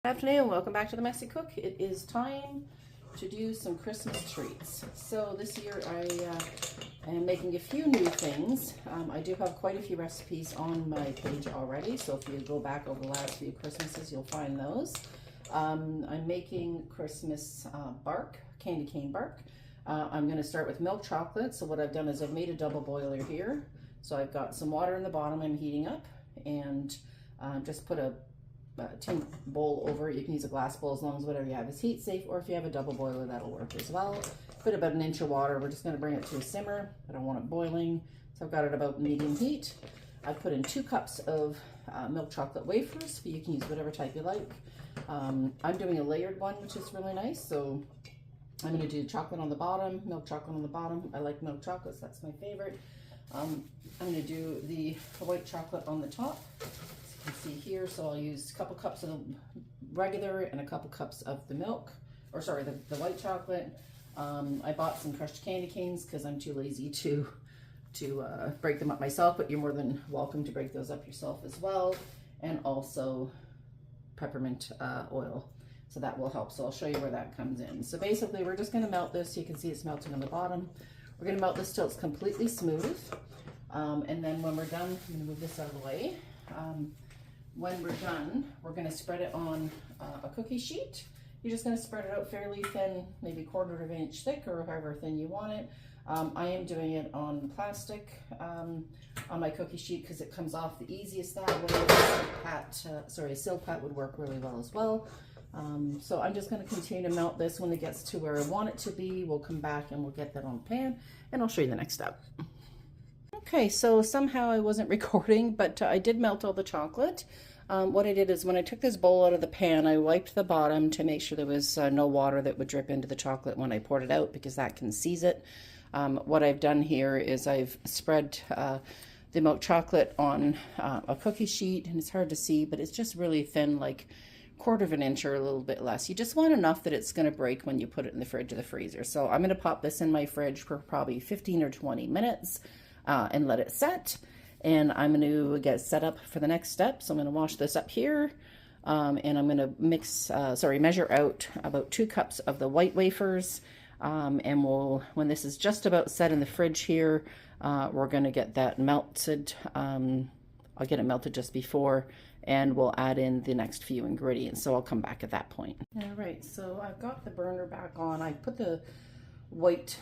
Good afternoon, welcome back to the Messy Cook. It is time to do some Christmas treats. So this year I am making a few new things. I do have quite a few recipes on my page already, so if you go back over the last few Christmases, you'll find those. I'm making Christmas candy cane bark. I'm going to start with milk chocolate. So what I've done is I've made a double boiler here. So I've got some water in the bottom I'm heating up, and just put a tin bowl over it. You can use a glass bowl as long as whatever you have is heat safe, or if you have a double boiler, that'll work as well. Put about an inch of water. We're just going to bring it to a simmer. I don't want it boiling, so I've got it about medium heat. I've put in 2 cups of milk chocolate wafers, but you can use whatever type you like. I'm doing a layered one, which is really nice. So I'm going to do chocolate on the bottom, milk chocolate on the bottom. I like milk chocolate, so that's my favorite. I'm going to do the white chocolate on the top. You can see here, so I'll use a couple cups of the regular and a couple cups of the milk, or sorry, the white chocolate. I bought some crushed candy canes because I'm too lazy to break them up myself, but you're more than welcome to break those up yourself as well. And also peppermint oil, so that will help. So I'll show you where that comes in. So basically we're just going to melt this. You can see it's melting on the bottom. We're going to melt this till it's completely smooth, and then when we're done, I'm going to move this out of the way. When we're done, we're going to spread it on a cookie sheet. You're just going to spread it out fairly thin, maybe 1/4 of an inch thick, or however thin you want it. I am doing it on plastic on my cookie sheet because it comes off the easiest that way. A silpat would work really well as well. So I'm just going to continue to melt this. When it gets to where I want it to be, we'll come back and we'll get that on the pan, and I'll show you the next step. Okay, so somehow I wasn't recording, but I did melt all the chocolate. What I did is when I took this bowl out of the pan, I wiped the bottom to make sure there was no water that would drip into the chocolate when I poured it out, because that can seize it. What I've done here is I've spread the milk chocolate on a cookie sheet, and it's hard to see, but it's just really thin, like 1/4 of an inch or a little bit less. You just want enough that it's going to break when you put it in the fridge or the freezer. So I'm going to pop this in my fridge for probably 15 or 20 minutes. And let it set, and I'm going to get set up for the next step. So I'm going to wash this up here, and I'm going to measure out about 2 cups of the white wafers, and when this is just about set in the fridge here, we're going to get that melted. I'll get it melted just before, and we'll add in the next few ingredients, so I'll come back at that point. All right, so I've got the burner back on. I put the white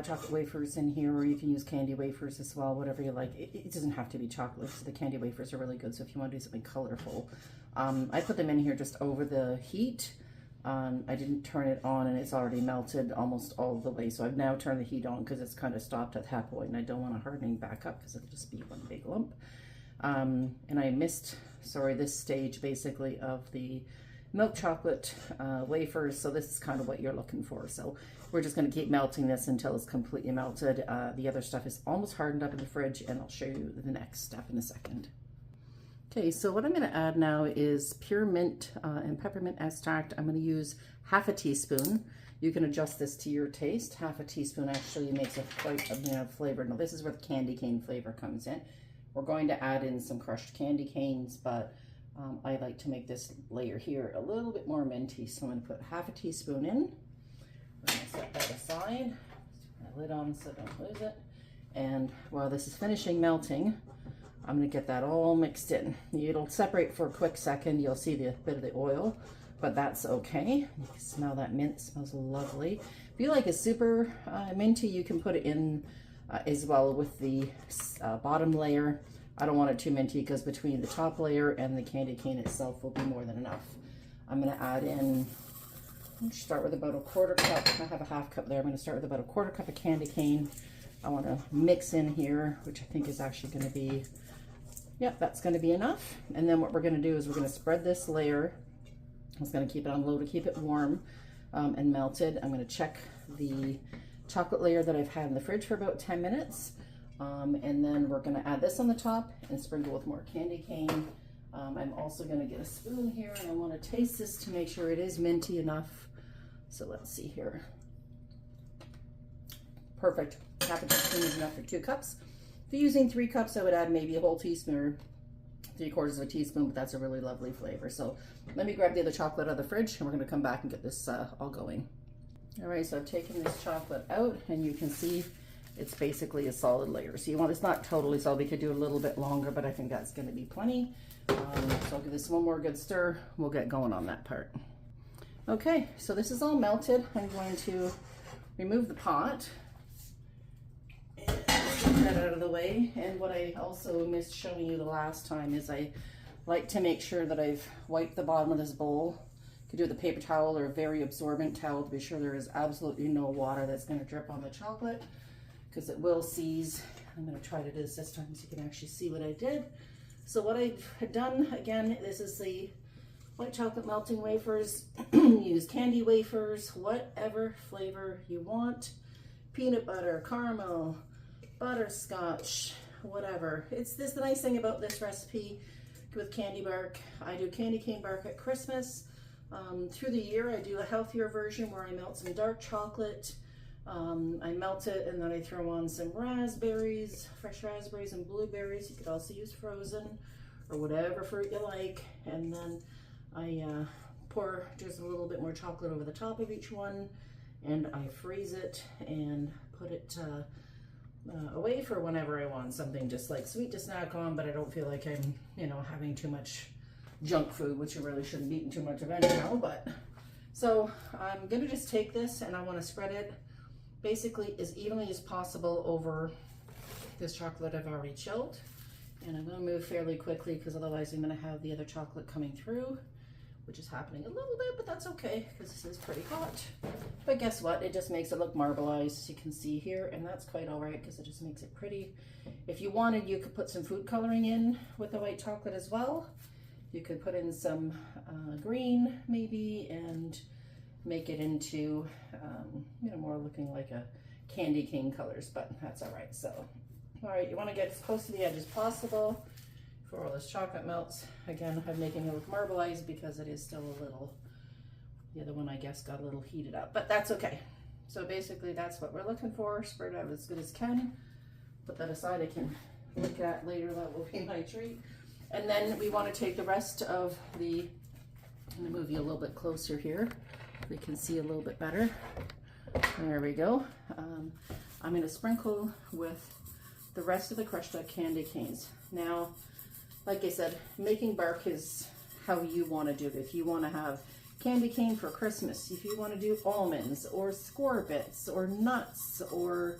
chocolate wafers in here, or you can use candy wafers as well, whatever you like. It doesn't have to be chocolate, so the candy wafers are really good, so if you want to do something colorful. I put them in here just over the heat. I didn't turn it on, and it's already melted almost all the way, so I've now turned the heat on because it's kind of stopped at that point, and I don't want it hardening back up because it'll just be one big lump. And I missed, this stage basically of the milk chocolate wafers, so this is kind of what you're looking for. So we're just going to keep melting this until it's completely melted. The other stuff is almost hardened up in the fridge, and I'll show you the next step in a second. Okay, so what I'm going to add now is pure mint and peppermint extract. I'm going to use 1/2 teaspoon. You can adjust this to your taste. 1/2 teaspoon actually makes quite a flavor. Now this is where the candy cane flavor comes in. We're going to add in some crushed candy canes, but I like to make this layer here a little bit more minty, so I'm going to put 1/2 teaspoon in. We're going to set that aside. Put my lid on so I don't lose it. And while this is finishing melting, I'm going to get that all mixed in. It'll separate for a quick second. You'll see the bit of the oil, but that's okay. You can smell that mint. It smells lovely. If you like a super minty, you can put it in as well with the bottom layer. I don't want it too minty because between the top layer and the candy cane itself will be more than enough. I'm going to add in, start with about a 1/4 cup. I have a 1/2 cup there. I'm going to start with about a 1/4 cup of candy cane. I want to mix in here, which I think is actually going to be, that's going to be enough. And then what we're going to do is we're going to spread this layer. I'm just going to keep it on low to keep it warm and melted. I'm going to check the chocolate layer that I've had in the fridge for about 10 minutes. And then we're going to add this on the top and sprinkle with more candy cane. I'm also going to get a spoon here, and I want to taste this to make sure it is minty enough. So let's see here. Perfect. 1/2 teaspoon is enough for 2 cups. If you're using 3 cups, I would add maybe a whole teaspoon or 3/4 of a teaspoon, but that's a really lovely flavor. So let me grab the other chocolate out of the fridge and we're gonna come back and get this all going. All right, so I've taken this chocolate out and you can see it's basically a solid layer. So you want, it's not totally solid, we could do it a little bit longer, but I think that's gonna be plenty. So I'll give this one more good stir, we'll get going on that part. Okay, so this is all melted. I'm going to remove the pot and get that out of the way. And what I also missed showing you the last time is I like to make sure that I've wiped the bottom of this bowl. You could do it with a paper towel or a very absorbent towel to be sure there is absolutely no water that's going to drip on the chocolate, because it will seize. I'm going to try to do this time so you can actually see what I did. So what I've done, again, this is the white chocolate melting wafers. Use candy wafers, whatever flavor you want. Peanut butter, caramel, butterscotch, whatever. It's this, the nice thing about this recipe with candy bark. I do candy cane bark at Christmas. Through the year I do a healthier version where I melt some dark chocolate. I melt it and then I throw on some raspberries, fresh raspberries and blueberries. You could also use frozen or whatever fruit you like. And then I pour just a little bit more chocolate over the top of each one, and I freeze it and put it away for whenever I want something just like sweet to snack on, but I don't feel like I'm, you know, having too much junk food, which you really shouldn't be eating too much of anyhow. But so I'm gonna just take this and I want to spread it basically as evenly as possible over this chocolate I've already chilled. And I'm going to move fairly quickly because otherwise I'm going to have the other chocolate coming through, which is happening a little bit, but that's okay because this is pretty hot. But guess what? It just makes it look marbleized, as you can see here, and that's quite all right because it just makes it pretty. If you wanted, you could put some food coloring in with the white chocolate as well. You could put in some green maybe and make it into, you know, more looking like a candy cane colors, but that's all right. So, all right, you want to get as close to the edge as possible before all this chocolate melts. Again, I'm making it look marbleized because it is still a little, the other one I guess got a little heated up, but that's okay. So basically that's what we're looking for. Spread it out as good as can. Put that aside, I can look at later, that will be my treat. And then we want to take the rest of the, I'm going to move you a little bit closer here. We can see a little bit better. There we go. I'm going to sprinkle with the rest of the crushed up candy canes. Now, like I said, making bark is how you want to do it. If you want to have candy cane for Christmas, if you want to do almonds or scorbits or nuts or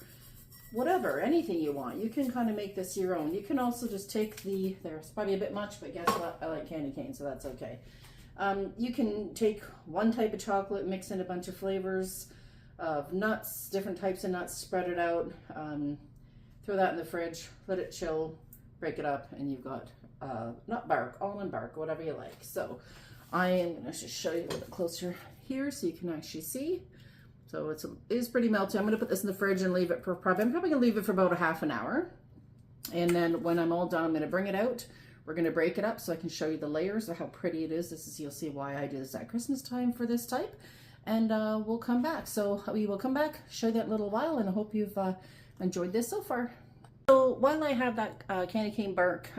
whatever, anything you want, you can kind of make this your own. You can also just take the, there's probably a bit much, but guess what? I like candy cane, so that's okay. You can take one type of chocolate, mix in a bunch of flavors of nuts, different types of nuts, spread it out, throw that in the fridge, let it chill, break it up, and you've got nut bark, almond bark, whatever you like. So I am going to just show you a little bit closer here so you can actually see. So it is pretty melty. I'm going to put this in the fridge and leave it for I'm probably going to leave it for about a half an hour. And then when I'm all done, I'm going to bring it out. We're going to break it up so I can show you the layers of how pretty it is. This is, you'll see why I do this at Christmas time for this type. And we'll come back. So we will come back, show you that in a little while, and I hope you've enjoyed this so far. So while I have that candy cane bark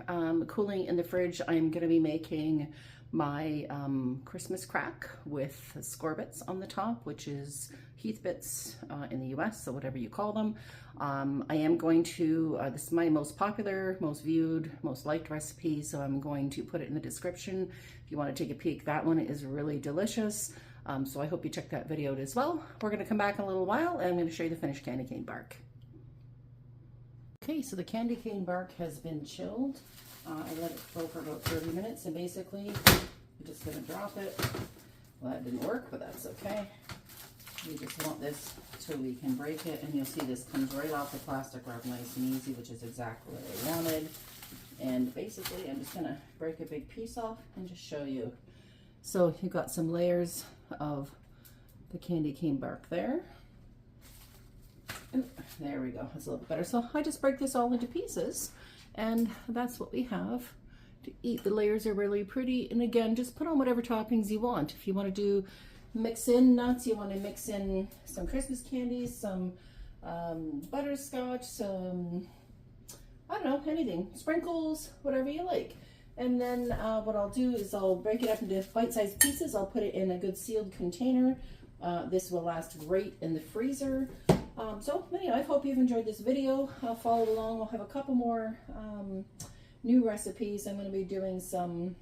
cooling in the fridge, I'm going to be making my Christmas crack with scorbits on the top, which is Heath bits in the US, so whatever you call them. I am going to, this is my most popular, most viewed, most liked recipe, so I'm going to put it in the description if you want to take a peek. That one is really delicious, so I hope you check that video out as well. We're going to come back in a little while and I'm going to show you the finished candy cane bark. Okay, so the candy cane bark has been chilled. I let it go for about 30 minutes, and basically I'm just going to drop it. Well, that didn't work, but that's okay. We just want this so we can break it, and you'll see this comes right off the plastic wrap nice and easy, which is exactly what I wanted. And basically I'm just going to break a big piece off and just show you. So you've got some layers of the candy cane bark there. And there we go, that's a little bit better. So I just break this all into pieces, and that's what we have to eat. The layers are really pretty, and again, just put on whatever toppings you want. If you want to do mix in nuts, you want to mix in some Christmas candies, some butterscotch, some, I don't know, anything, sprinkles, whatever you like. And then what I'll do is I'll break it up into bite-sized pieces. I'll put it in a good sealed container. This will last great in the freezer. So anyway, I hope you've enjoyed this video. I'll follow along. I'll have a couple more new recipes. I'm going to be doing some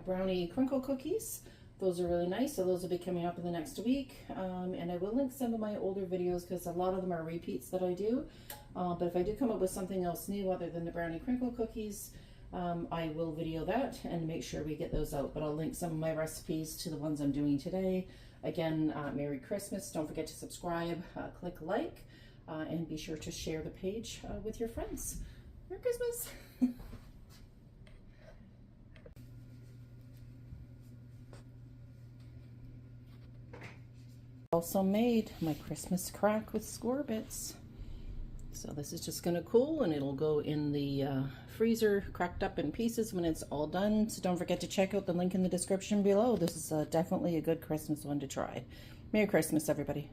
brownie crinkle cookies. Those are really nice, so those will be coming up in the next week. And I will link some of my older videos because a lot of them are repeats that I do. But if I do come up with something else new other than the brownie crinkle cookies, I will video that and make sure we get those out. But I'll link some of my recipes to the ones I'm doing today. Again, Merry Christmas. Don't forget to subscribe, click like, and be sure to share the page with your friends. Merry Christmas. Also made my Christmas crack with score bits. So this is just going to cool and it'll go in the freezer cracked up in pieces when it's all done. So don't forget to check out the link in the description below. This is definitely a good Christmas one to try. Merry Christmas, everybody.